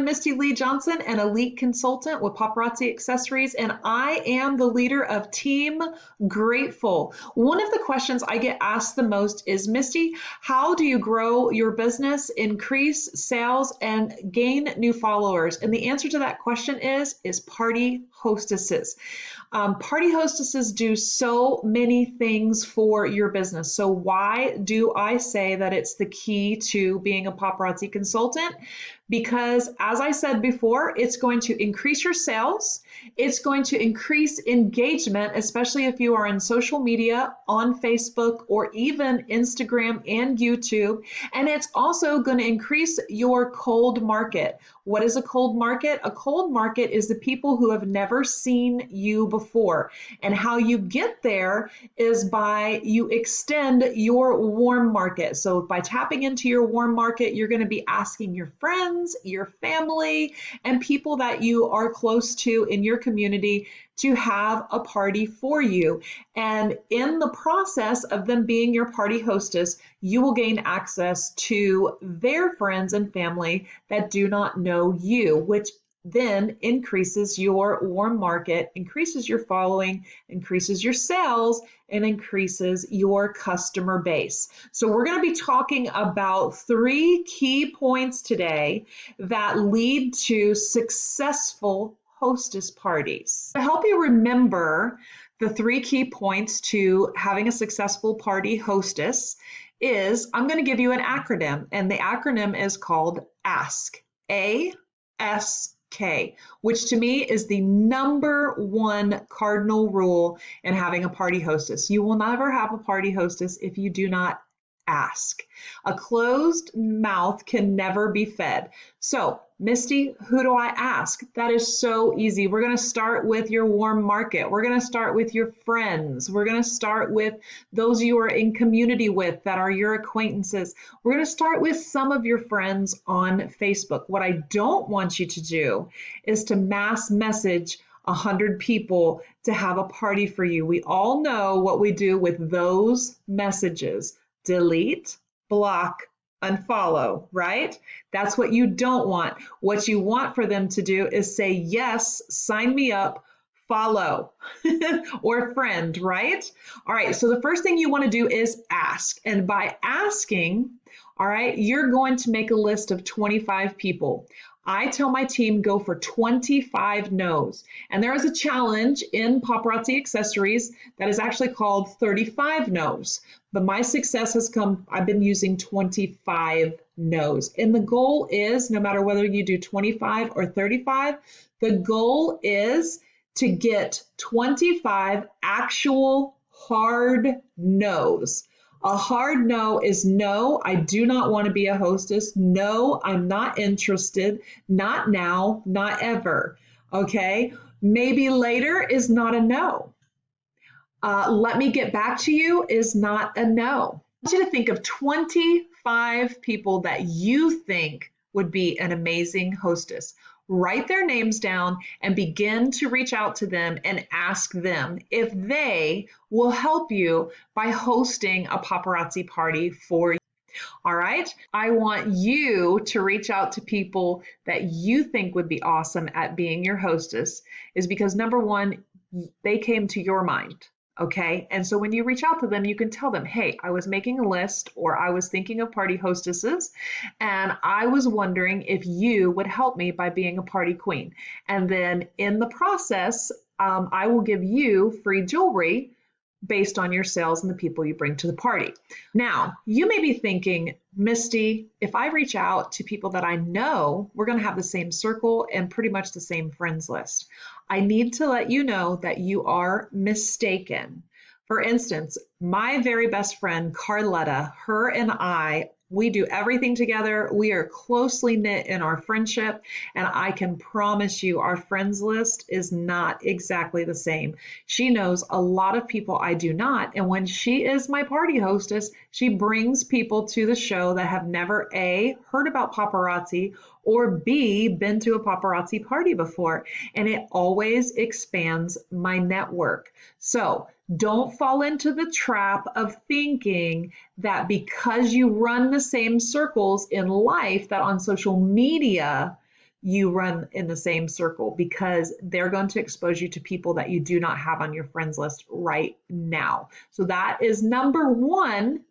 Misty Lee Johnson, an elite consultant with Paparazzi Accessories, and I am the leader of Team Grateful. One of the questions I get asked the most is, Misty, how do you grow your business, increase sales, and gain new followers? And the answer to that question is Party Hostesses. Party Hostesses do so many things for your business. So why do I say that it's the key to being a paparazzi consultant? Because as I said before, it's going to increase your sales. It's going to increase engagement, especially if you are in social media, on Facebook, or even Instagram and YouTube. And it's also going to increase your cold market. What is a cold market? A cold market is the people who have never seen you before. And how you get there is by you extend your warm market. So by tapping into your warm market, you're going to be asking your friends, your family, and people that you are close to in your community to have a party for you. And in the process of them being your party hostess, you will gain access to their friends and family that do not know you, which then increases your warm market, increases your following, increases your sales, and increases your customer base. So we're going to be talking about 3 key points today that lead to successful hostess parties. To help you remember the 3 key points to having a successful party hostess is, I'm going to give you an acronym, and the acronym is called ASK. A-S-K, which to me is the number 1 cardinal rule in having a party hostess. You will never have a party hostess if you do not ask. A closed mouth can never be fed. So, Misty, who do I ask? That is so easy. We're going to start with your warm market. We're going to start with your friends. We're going to start with those you are in community with that are your acquaintances. We're going to start with some of your friends on Facebook. What I don't want you to do is to mass message 100 people to have a party for you. We all know what we do with those messages. Delete, block, unfollow, right? That's what you don't want. What you want for them to do is say, yes, sign me up, follow, or friend, right? All right, so the first thing you want to do is ask. And by asking, all right, you're going to make a list of 25 people. I tell my team go for 25 no's. And there is a challenge in Paparazzi Accessories that is actually called 35 no's. But my success has come, I've been using 25 no's. And the goal is, no matter whether you do 25 or 35, the goal is to get 25 actual hard no's. A hard no is no, I do not want to be a hostess. No, I'm not interested. Not now, not ever. Okay? Maybe later is not a no. Let me get back to you is not a no. I want you to think of 25 people that you think would be an amazing hostess. Write their names down and begin to reach out to them and ask them if they will help you by hosting a paparazzi party for you. All right. I want you to reach out to people that you think would be awesome at being your hostess, is because number 1, they came to your mind. Okay. And so when you reach out to them, you can tell them, hey, I was making a list, or I was thinking of party hostesses, and I was wondering if you would help me by being a party queen. And then in the process, I will give you free jewelry based on your sales and the people you bring to the party. Now, you may be thinking, Misty, if I reach out to people that I know, we're going to have the same circle and pretty much the same friends list. I need to let you know that you are mistaken. For instance, my very best friend, Carletta, her and I, we do everything together. We are closely knit in our friendship, and I can promise you our friends list is not exactly the same. She knows a lot of people I do not, and when she is my party hostess, she brings people to the show that have never A, heard about paparazzi, or B, been to a paparazzi party before, and it always expands my network. So don't fall into the trap of thinking that because you run the same circles in life, that on social media you run in the same circle, because they're going to expose you to people that you do not have on your friends list right now. So that is number one,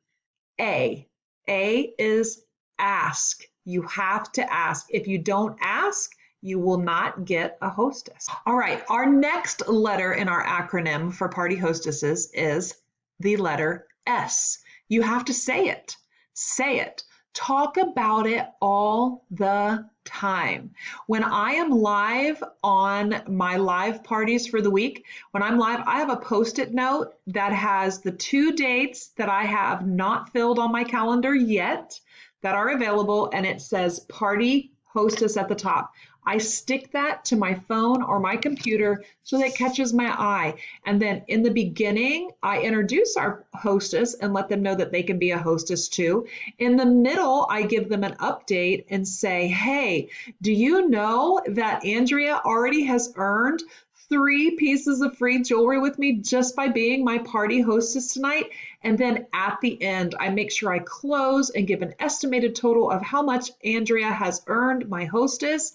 A. A is ask. You have to ask. If you don't ask, you will not get a hostess. All right, our next letter in our acronym for party hostesses is the letter S. You have to say it. Say it. Talk about it all the time. When I am live on my live parties for the week, when I'm live, I have a Post-it note that has the 2 dates that I have not filled on my calendar yet that are available, and it says party hostess at the top. I stick that to my phone or my computer so that it catches my eye. And then in the beginning, I introduce our hostess and let them know that they can be a hostess too. In the middle, I give them an update and say, hey, do you know that Andrea already has earned 3 pieces of free jewelry with me just by being my party hostess tonight? And then at the end, I make sure I close and give an estimated total of how much Andrea has earned my hostess.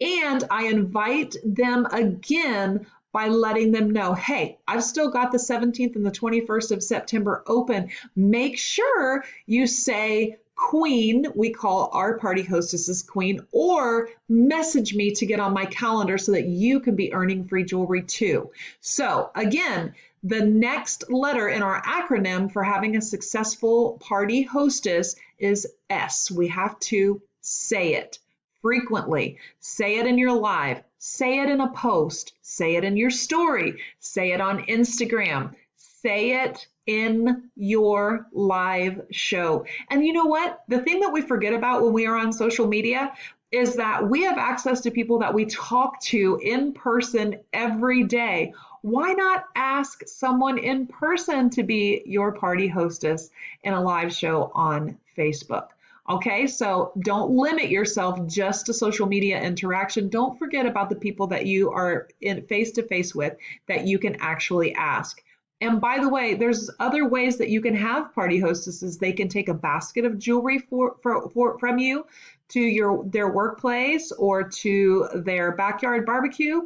And I invite them again by letting them know, hey, I've still got the 17th and the 21st of September open. Make sure you say Queen, we call our party hostesses Queen, or message me to get on my calendar so that you can be earning free jewelry too. So again, the next letter in our acronym for having a successful party hostess is S. We have to say it frequently. Say it in your live, say it in a post, say it in your story, say it on Instagram, say it in your live show. And you know what? The thing that we forget about when we are on social media is that we have access to people that we talk to in person every day. Why not ask someone in person to be your party hostess in a live show on Facebook? Okay, so don't limit yourself just to social media interaction. Don't forget about the people that you are in face-to-face with that you can actually ask. And by the way, there's other ways that you can have party hostesses. They can take a basket of jewelry from you to their workplace or to their backyard barbecue.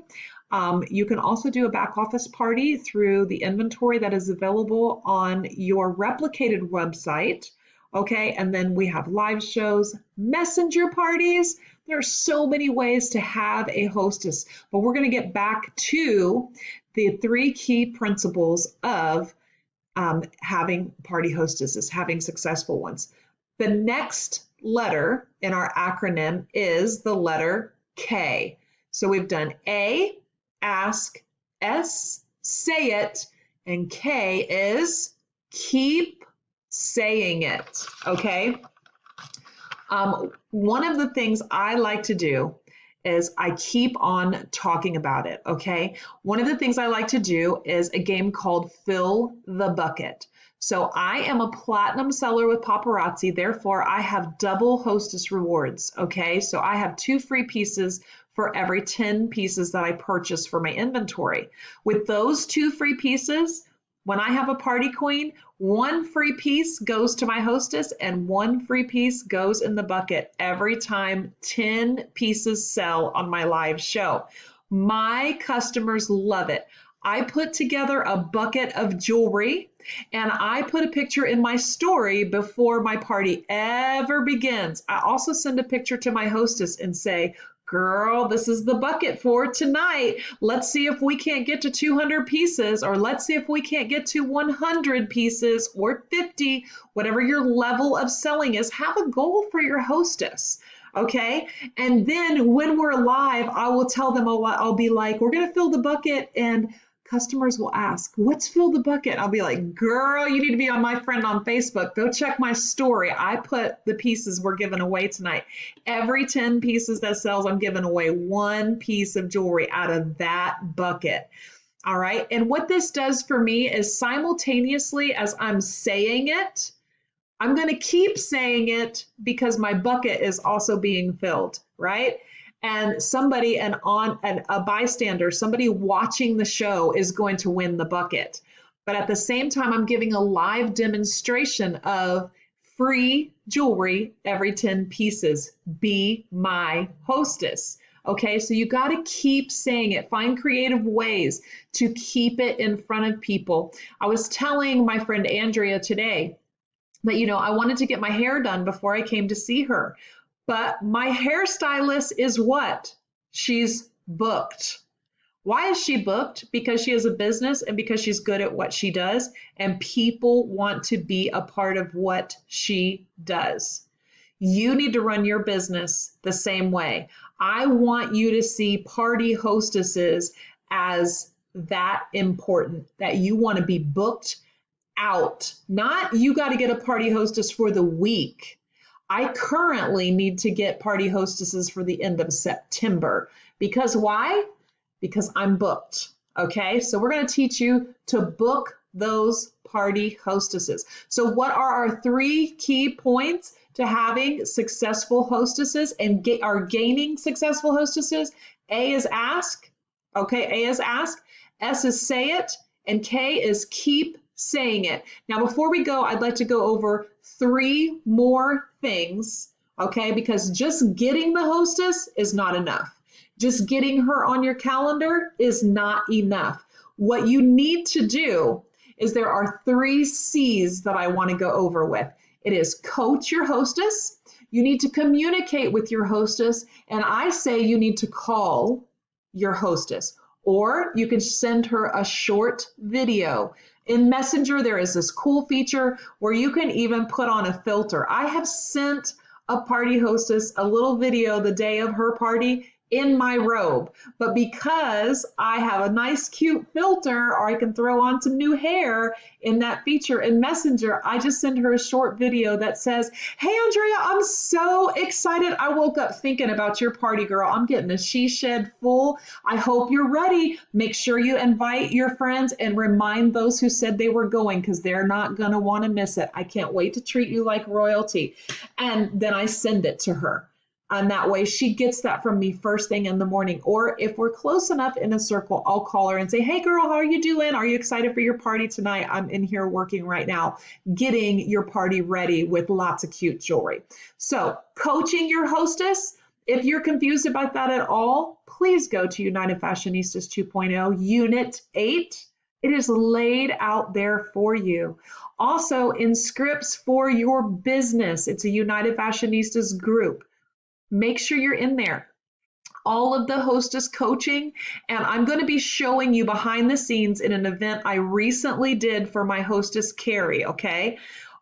You can also do a back office party through the inventory that is available on your replicated website. Okay, and then we have live shows, messenger parties. There are so many ways to have a hostess, but we're going to get back to the 3 key principles of having party hostesses, having successful ones. The next letter in our acronym is the letter K. So we've done A, ask, S, say it, and K is keep saying it, okay? One of the things I like to do is I keep on talking about it, okay? One of the things I like to do is a game called Fill the Bucket. So I am a platinum seller with Paparazzi, therefore I have double hostess rewards, okay? So I have 2 free pieces for every 10 pieces that I purchase for my inventory. With those 2 free pieces, when I have a party queen, 1 free piece goes to my hostess and 1 free piece goes in the bucket every time 10 pieces sell on my live show. My customers love it. I put together a bucket of jewelry and I put a picture in my story before my party ever begins. I also send a picture to my hostess and say, girl, this is the bucket for tonight. Let's see if we can't get to 200 pieces, or let's see if we can't get to 100 pieces or 50, whatever your level of selling is. Have a goal for your hostess. Okay. And then when we're live, I will tell them, I'll be like, we're going to fill the bucket, and customers will ask, what's fill the bucket? I'll be like, girl, you need to be on my friend on Facebook. Go check my story. I put the pieces we're giving away tonight. Every 10 pieces that sells, I'm giving away 1 piece of jewelry out of that bucket. All right. And what this does for me is simultaneously as I'm saying it, I'm going to keep saying it because my bucket is also being filled, right? And somebody, a bystander, somebody watching the show is going to win the bucket. But at the same time, I'm giving a live demonstration of free jewelry every 10 pieces. Be my hostess. Okay, so you got to keep saying it. Find creative ways to keep it in front of people. I was telling my friend Andrea today that, I wanted to get my hair done before I came to see her. But my hairstylist is what? She's booked. Why is she booked? Because she has a business and because she's good at what she does, and people want to be a part of what she does. You need to run your business the same way. I want you to see party hostesses as that important, that you want to be booked out, not you got to get a party hostess for the week. I currently need to get party hostesses for the end of September. Because why? Because I'm booked. Okay, so we're going to teach you to book those party hostesses. So what are our 3 key points to having successful hostesses and gaining successful hostesses? A is ask. Okay, A is ask. S is say it. And K is keep saying it. Now, before we go, I'd like to go over 3 more things, okay? Because just getting the hostess is not enough. Just getting her on your calendar is not enough. What you need to do is there are 3 C's that I want to go over with. It is coach your hostess. You need to communicate with your hostess. And I say you need to call your hostess, or you can send her a short video. In Messenger, there is this cool feature where you can even put on a filter. I have sent a party hostess a little video the day of her party in my robe, but because I have a nice cute filter, or I can throw on some new hair in that feature in Messenger, I just send her a short video that says, "Hey Andrea, I'm so excited. I woke up thinking about your party, girl. I'm getting a she shed full. I hope you're ready. Make sure you invite your friends and remind those who said they were going, because they're not gonna want to miss it. I can't wait to treat you like royalty." And then I send it to her. And that way she gets that from me first thing in the morning. Or if we're close enough in a circle, I'll call her and say, "Hey girl, how are you doing? Are you excited for your party tonight? I'm in here working right now, getting your party ready with lots of cute jewelry." So coaching your hostess, if you're confused about that at all, please go to United Fashionistas 2.0 Unit 8. It is laid out there for you. Also in scripts for your business, it's a United Fashionistas group. Make sure you're in there. All of the hostess coaching, and I'm going to be showing you behind the scenes in an event I recently did for my hostess Carrie, okay?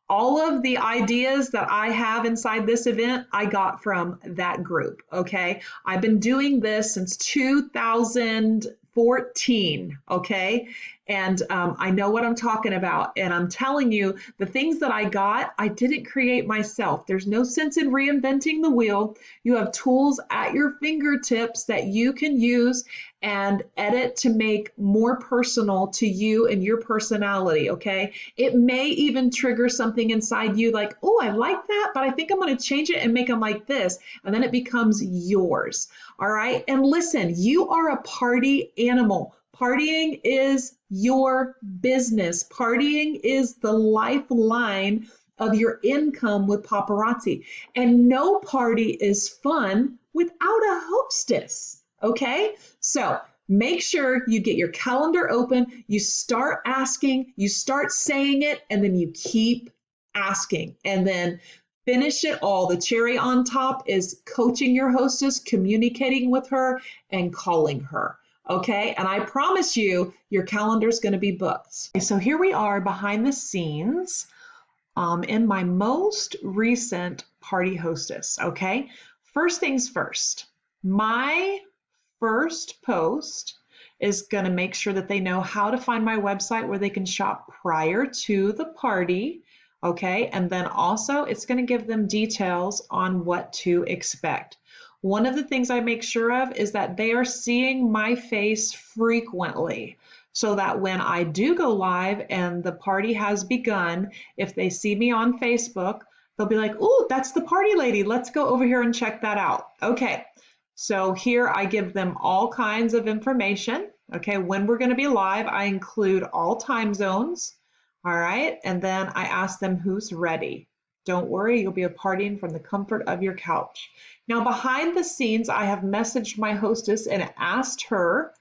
All of the ideas that I have inside this event, I got from that group, okay? I've been doing this since 2014, okay? And I know what I'm talking about. And I'm telling you, the things that I got, I didn't create myself. There's no sense in reinventing the wheel. You have tools at your fingertips that you can use and edit to make more personal to you and your personality, okay? It may even trigger something inside you like, "Oh, I like that, but I think I'm going to change it and make them like this." And then it becomes yours, all right? And listen, you are a party animal. Partying is your business. Partying is the lifeline of your income with Paparazzi. And no party is fun without a hostess, okay? So make sure you get your calendar open, you start asking, you start saying it, and then you keep asking. And then finish it all. The cherry on top is coaching your hostess, communicating with her, and calling her. Okay, and I promise you, your calendar is going to be booked. So here we are behind the scenes in my most recent party hostess. Okay, first things first, my first post is going to make sure that they know how to find my website where they can shop prior to the party. Okay, and then also it's going to give them details on what to expect. One of the things I make sure of is that they are seeing my face frequently, so that when I do go live and the party has begun, if they see me on Facebook, they'll be like, "Ooh, that's the party lady. Let's go over here and check that out." Okay, so here I give them all kinds of information. Okay, when we're going to be live, I include all time zones. All right, and then I ask them who's ready. Don't worry, you'll be partying from the comfort of your couch. Now, behind the scenes, I have messaged my hostess and asked her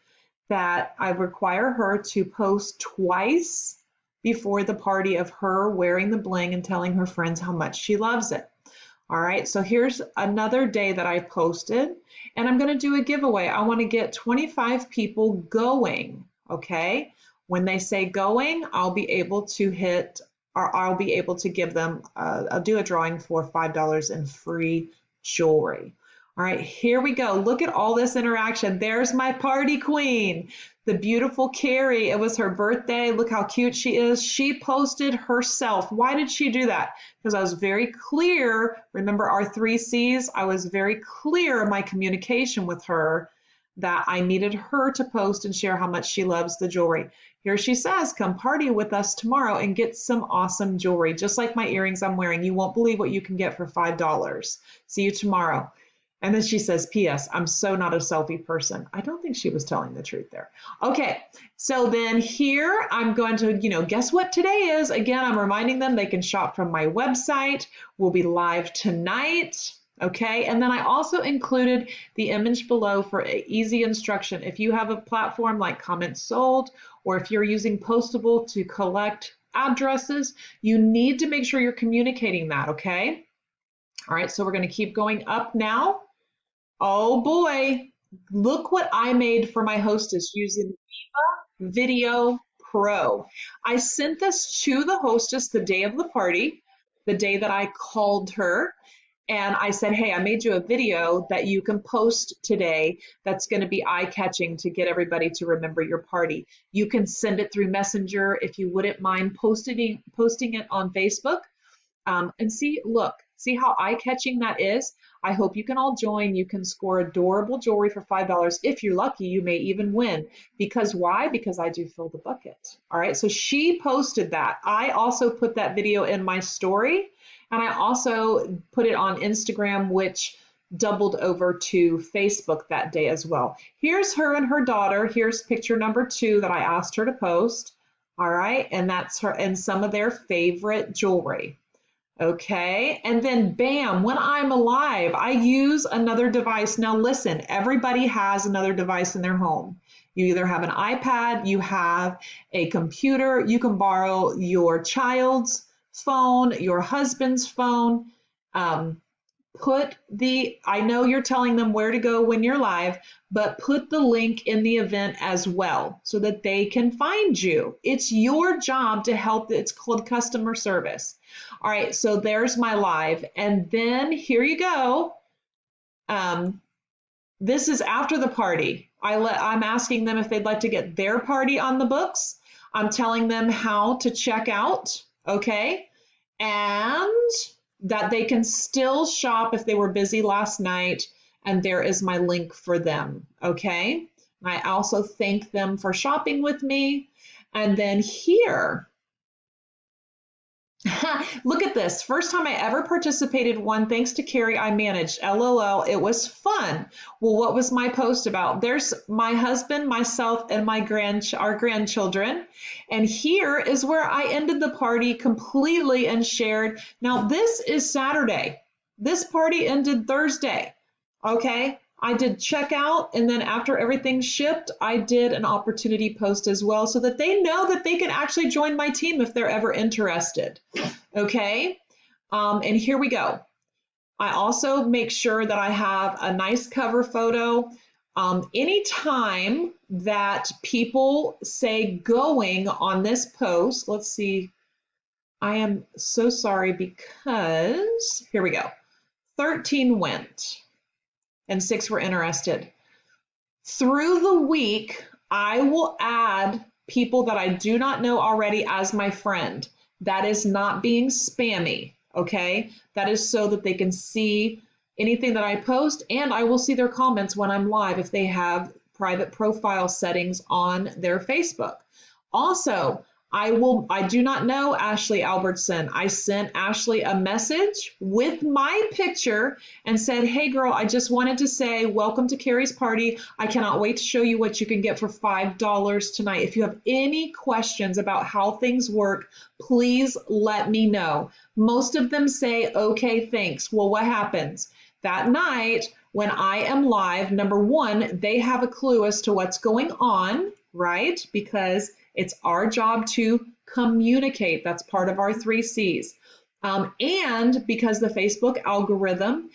that I require her to post twice before the party of her wearing the bling and telling her friends how much she loves it. All right, so here's another day that I posted, and I'm going to do a giveaway. I want to get 25 people going, okay? When they say going, I'll be able to hit, or I'll be able to give them, I'll do a drawing for $5 in free jewelry. All right, here we go. Look at all this interaction. There's my party queen, the beautiful Carrie. It was her birthday. Look how cute she is. She posted herself. Why did she do that? Because I was very clear. Remember our 3 C's? I was very clear in my communication with her that I needed her to post and share how much she loves the jewelry. Here she says, come party with us tomorrow and get some awesome jewelry, just like my earrings I'm wearing. You won't believe what you can get for $5. See you tomorrow. And then she says, P.S. I'm so not a selfie person. I don't think she was telling the truth there. Okay, so then here I'm going to, guess what today is? Again, I'm reminding them they can shop from my website. We'll be live tonight. Okay, and then I also included the image below for easy instruction. If you have a platform like Comments Sold, or if you're using Postable to collect addresses, you need to make sure you're communicating that, okay? All right, so we're going to keep going up now. Oh boy, look what I made for my hostess using Viva Video Pro. I sent this to the hostess the day of the party, the day that I called her, and I said, hey, I made you a video that you can post today that's going to be eye-catching to get everybody to remember your party. You can send it through Messenger if you wouldn't mind posting it on Facebook. And see how eye-catching that is. I hope you can all join. You can score adorable jewelry for $5. If you're lucky, you may even win. Because why? Because I do fill the bucket. All right, so she posted that. I also put that video in my story, and I also put it on Instagram, which doubled over to Facebook that day as well. Here's her and her daughter. Here's picture number 2 that I asked her to post. All right, and that's her and some of their favorite jewelry. Okay, and then bam, when I'm alive, I use another device. Now listen, everybody has another device in their home. You either have an iPad, you have a computer, you can borrow your child's phone, your husband's phone. I know you're telling them where to go when you're live, but put the link in the event as well so that they can find you. It's your job to help. It's called customer service. All right, so there's my live. And then here you go. This is after the party. I'm asking them if they'd like to get their party on the books. I'm telling them how to check out, okay? And that they can still shop if they were busy last night, and there is my link for them, okay? I also thank them for shopping with me. And then here, look at this. First time I ever participated one, thanks to Carrie, I managed. LOL, it was fun. Well, what was my post about? There's my husband, myself, and our grandchildren. And here is where I ended the party completely and shared. Now, this is Saturday. This party ended Thursday. Okay. I did checkout, and then after everything shipped, I did an opportunity post as well so that they know that they can actually join my team if they're ever interested. Okay, and here we go. I also make sure that I have a nice cover photo. Anytime that people say going on this post, let's see, I am so sorry because, here we go, 13 went and 6 were interested. Through the week, I will add people that I do not know already as my friend. That is not being spammy, okay? That is so that they can see anything that I post, and I will see their comments when I'm live if they have private profile settings on their Facebook. Also, I do not know Ashley Albertson. I sent Ashley a message with my picture and said, hey girl, I just wanted to say, welcome to Carrie's party. I cannot wait to show you what you can get for $5 tonight. If you have any questions about how things work, please let me know. Most of them say, okay, thanks. Well, what happens? That night, when I am live, number one, they have a clue as to what's going on, right? Because it's our job to communicate. That's part of our 3 C's. And because the Facebook algorithm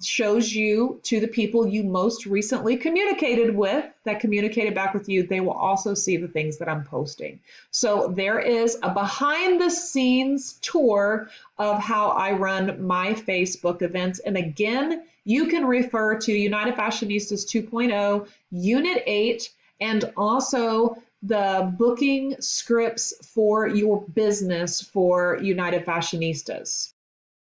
shows you to the people you most recently communicated with that communicated back with you, they will also see the things that I'm posting. So there is a behind the scenes tour of how I run my Facebook events. And again, you can refer to United Fashionistas 2.0, Unit 8, and also the booking scripts for your business for United Fashionistas.